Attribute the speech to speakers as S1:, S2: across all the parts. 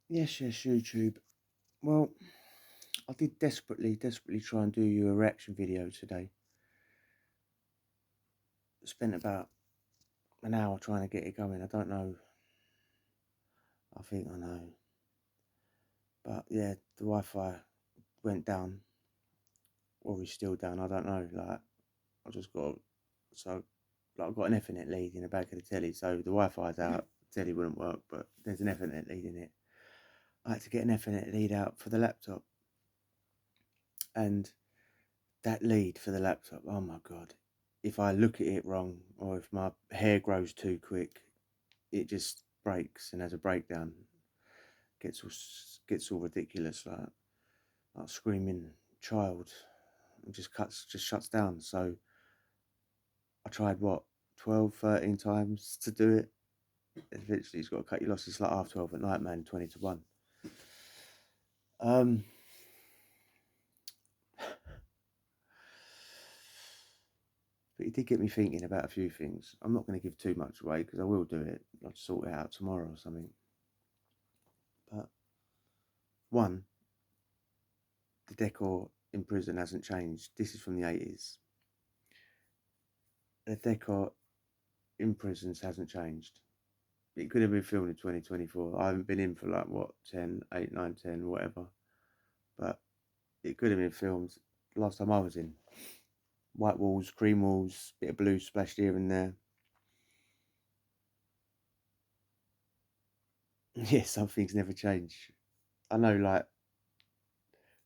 S1: Yes, YouTube. Well, I did desperately try and do you a reaction video today. Spent about an hour trying to get it going. I don't know. I think I know. But yeah, the Wi-Fi went down. Or is still down. I don't know. Like, I just got... So, like, I've got an Ethernet lead in the back of the telly. So the Wi-Fi's out. The telly wouldn't work, but there's an Ethernet lead in it. I had to get an Ethernet lead out for the laptop. And that lead for the laptop, oh my God. If I look at it wrong or if my hair grows too quick, it just breaks and has a breakdown. Gets all ridiculous, like screaming child. It just shuts down. So I tried 12, 13 times to do it. Eventually it's got to cut your losses. It's like half 12 at night, man, 20 to 1. But it did get me thinking about a few things. I'm not going to give too much away because I will do it. I'll sort it out tomorrow or something. But one, the decor in prison hasn't changed. This is from the 80s. The decor in prisons hasn't changed. It could have been filmed in 2024. I haven't been in for like, 10, 8, 9, 10, whatever. But it could have been filmed last time I was in. White walls, cream walls, bit of blue splashed here and there. Yeah, some things never change. I know, like,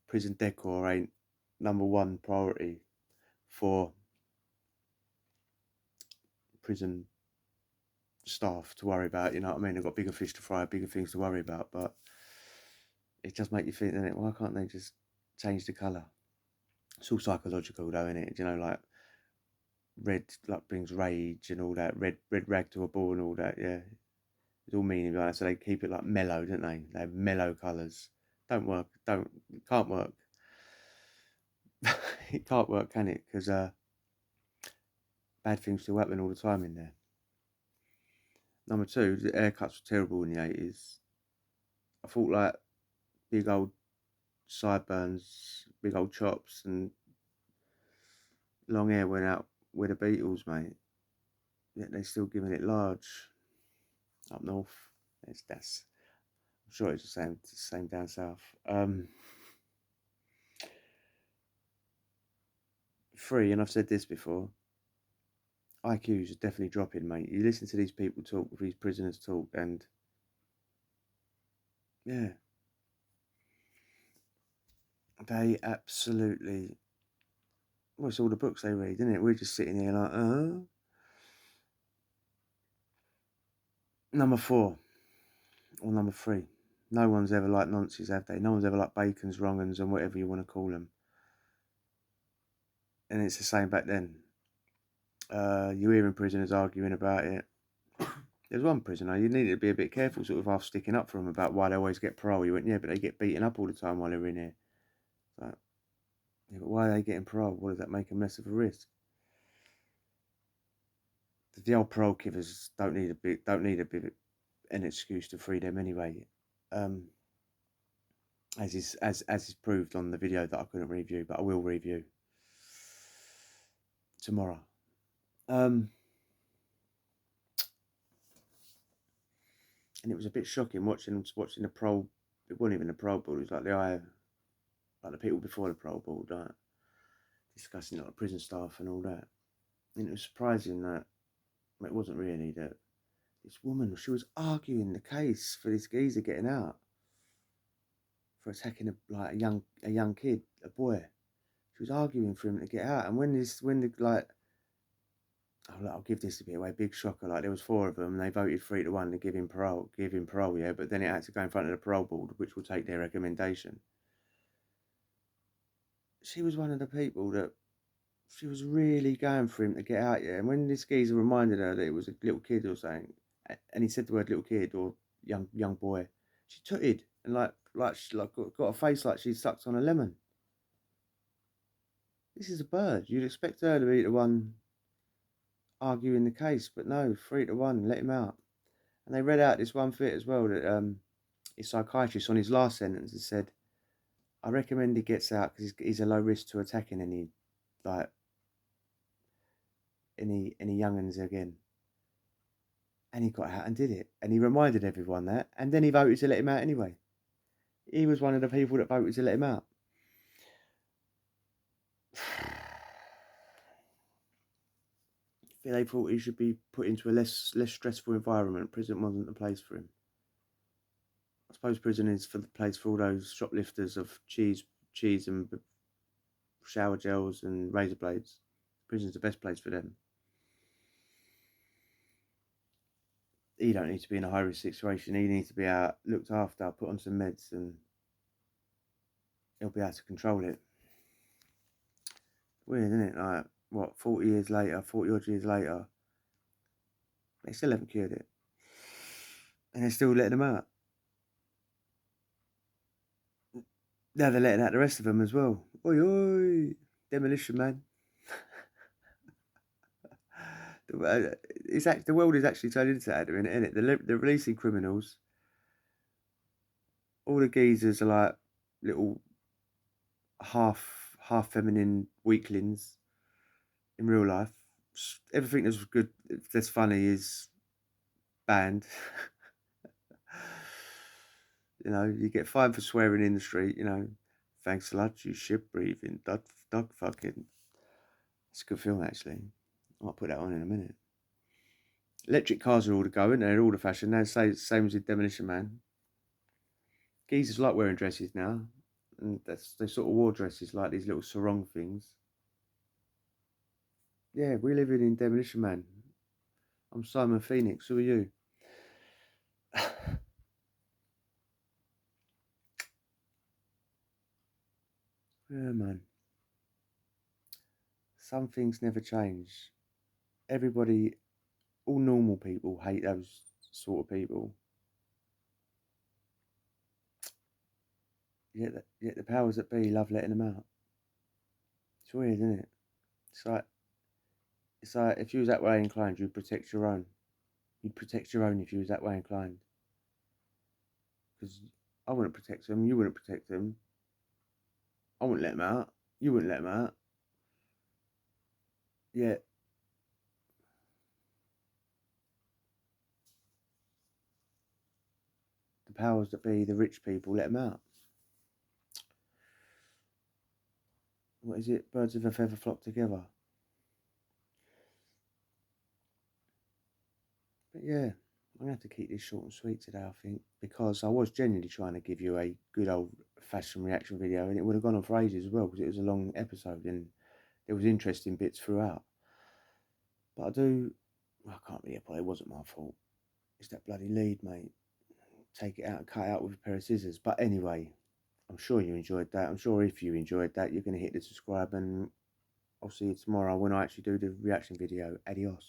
S1: prison decor ain't number one priority for prison staff to worry about, you know what I mean? They've got bigger fish to fry, bigger things to worry about, but it does make you think, doesn't it? Why can't they just change the colour? It's all psychological though, isn't it? You know, like red like brings rage and all that, red rag to a bull and all that, yeah. It's all meaning behind it, so they keep it like mellow, don't they? They have mellow colours. It can't work. It can't work, can it? Because bad things still happen all the time in there. Number two, the haircuts were terrible in the 80s. I thought like big old sideburns, big old chops, and long hair went out with the Beatles, mate. Yet they're still giving it large up north. That's I'm sure it's the same down south. Three, and I've said this before, IQs are definitely dropping, mate. You listen to these people talk, these prisoners talk, and yeah, they absolutely. Well, it's all the books they read, isn't it? We're just sitting here like, Number four, or number three. No one's ever liked nonces, have they? No one's ever liked bacons, wrong-uns, and whatever you want to call them. And it's the same back then. You hearing prisoners arguing about it. There's one prisoner, you needed to be a bit careful, sort of half sticking up for them about why they always get parole. You went, yeah, but they get beaten up all the time while they're in here. Like, yeah, but why are they getting parole? What does that make them less of a risk? The old parole givers don't need an excuse to free them anyway. As is proved on the video that I couldn't review, but I will review tomorrow. And it was a bit shocking watching the parole. It wasn't even the parole board. It was like the people before the parole board, discussing like prison staff and all that. And it was surprising that it wasn't really that this woman, she was arguing the case for this geezer getting out for attacking a young kid, a boy. She was arguing for him to get out, and I'll give this a bit away. Big shocker! Like there was four of them, and they voted 3-1 to give him parole. Yeah, but then it had to go in front of the parole board, which will take their recommendation. She was one of the people that she was really going for him to get out. Yeah, and when this geezer reminded her that it was a little kid or something, and he said the word little kid or young boy, she tooted and she got a face like she'd sucked on a lemon. This is a bird. You'd expect her to be the one arguing the case, but no, 3-1, let him out. And they read out this one bit as well that his psychiatrist on his last sentence has said, I recommend he gets out because he's a low risk to attacking like any young'uns again. And he got out and did it. And he reminded everyone that. And then he voted to let him out anyway. He was one of the people that voted to let him out. They thought he should be put into a less stressful environment. Prison wasn't the place for him. I suppose prison is for the place for all those shoplifters of cheese and shower gels and razor blades. Prison's the best place for them. He don't need to be in a high risk situation. He needs to be out, looked after, put on some meds, and he'll be able to control it. Weird, isn't it? Like, what, 40 odd years later, they still haven't cured it. And they're still letting them out. Now they're letting out the rest of them as well. Oi, oi, Demolition Man. The world is actually turned into that, isn't it? They're releasing criminals. All the geezers are like little half feminine weaklings in real life. Everything that's good, that's funny, is banned. You know, you get fined for swearing in the street. You know, thanks a lot, you ship breathing dog fucking. It's a good film actually. I might put that on in a minute. Electric cars are all the go, and they're all the fashion now. Same as with Demolition Man. Geezers like wearing dresses now, and they sort of wore dresses like these little sarong things. Yeah, we're living in Demolition Man. I'm Simon Phoenix. Who are you? Yeah, man. Some things never change. Everybody, all normal people hate those sort of people. Yet the powers that be love letting them out. It's weird, isn't it? It's like if you was that way inclined, you'd protect your own. You'd protect your own if you was that way inclined. Because I wouldn't protect them, you wouldn't protect them. I wouldn't let them out. You wouldn't let them out. Yet the powers that be, the rich people, let them out. What is it? Birds of a feather flock together. But yeah, I'm going to have to keep this short and sweet today, I think, because I was genuinely trying to give you a good old fashioned reaction video, and it would have gone on for ages as well, because it was a long episode and there was interesting bits throughout. But I can't really apologize. It wasn't my fault. It's that bloody lead, mate. Take it out and cut it out with a pair of scissors. But anyway, I'm sure you enjoyed that. I'm sure if you enjoyed that, you're going to hit the subscribe, and I'll see you tomorrow when I actually do the reaction video. Adios.